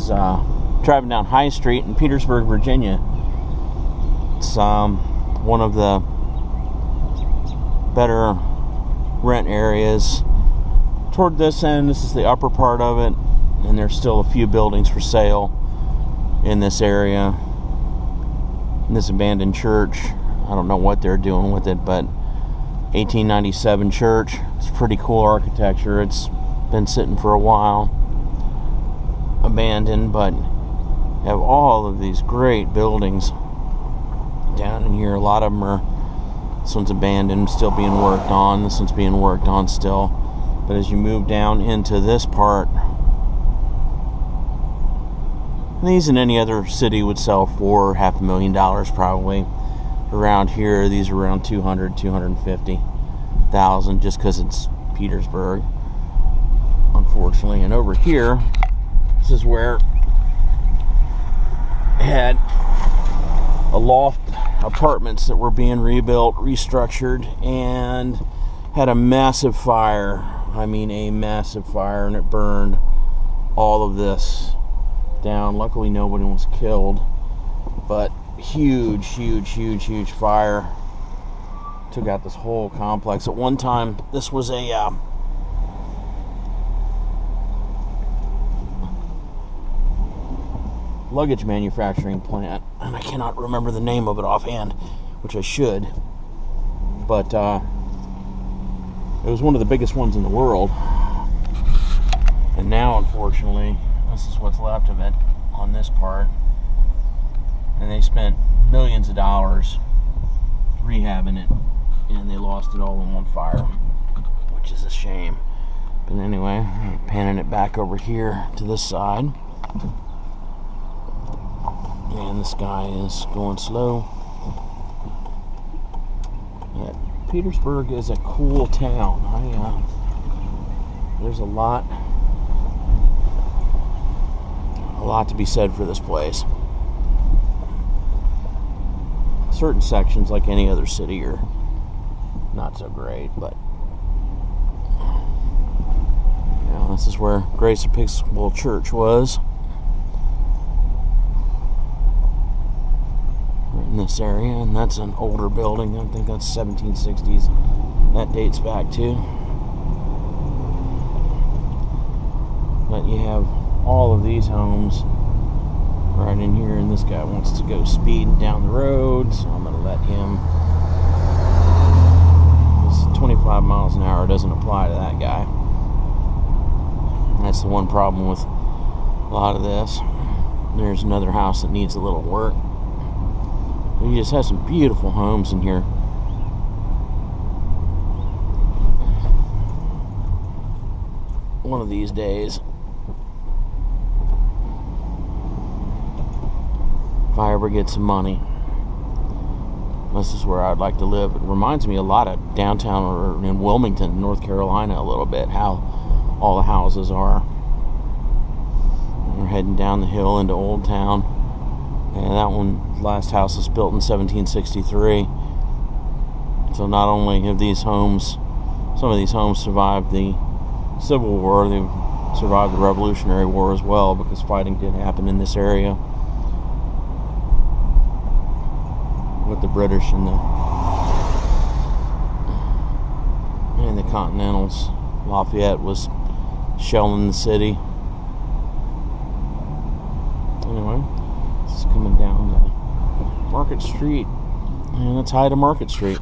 was driving down High Street in Petersburg, Virginia. It's one of the better rent areas. Toward this end, this is the upper part of it, and there's still a few buildings for sale in this area. And this abandoned church, I don't know what they're doing with it, but 1897 church. It's pretty cool architecture. It's been sitting for a while, abandoned, but you have all of these great buildings down in here. A lot of them are, this one's abandoned, still being worked on. This one's being worked on still. But as you move down into this part, these in any other city would sell for $500,000 probably. Around here, these are around $250,000 just because it's Petersburg, unfortunately. And over here, this is where it had a loft apartments that were being rebuilt, restructured, and had a massive fire. I mean, a massive fire, and it burned all of this down. Luckily, nobody was killed, but huge fire took out this whole complex. At one time, this was a luggage manufacturing plant, and I cannot remember the name of it offhand, which I should, but it was one of the biggest ones in the world. And now, unfortunately, this is what's left of it on this part. And they spent millions of dollars rehabbing it, and they lost it all in one fire, which is a shame. But anyway, I'm panning it back over here to this side. And this guy is going slow. Yeah, Petersburg is a cool town. There's a lot to be said for this place. Certain sections, like any other city, are not so great, but this is where Grace Episcopal Church was, right in this area. And that's an older building. I think that's 1760s. That dates back too. But you have all of these homes right in here, and this guy wants to go speeding down the road, so I'm going to let him. This 25 miles an hour doesn't apply to that guy. That's the one problem with a lot of this. There's another house that needs a little work. But you just have some beautiful homes in here. One of these days, if I ever get some money, this is where I'd like to live. It reminds me a lot of downtown, or in Wilmington, North Carolina, a little bit, how all the houses are. We're heading down the hill into Old Town, and that one, last house, was built in 1763. So not only have these homes, some of these homes survived the Civil War, they've survived the Revolutionary War as well, because fighting did happen in this area with the British and the Continentals. Lafayette was shelling the city. Anyway, this is coming down to Market Street, and it's high to Market Street.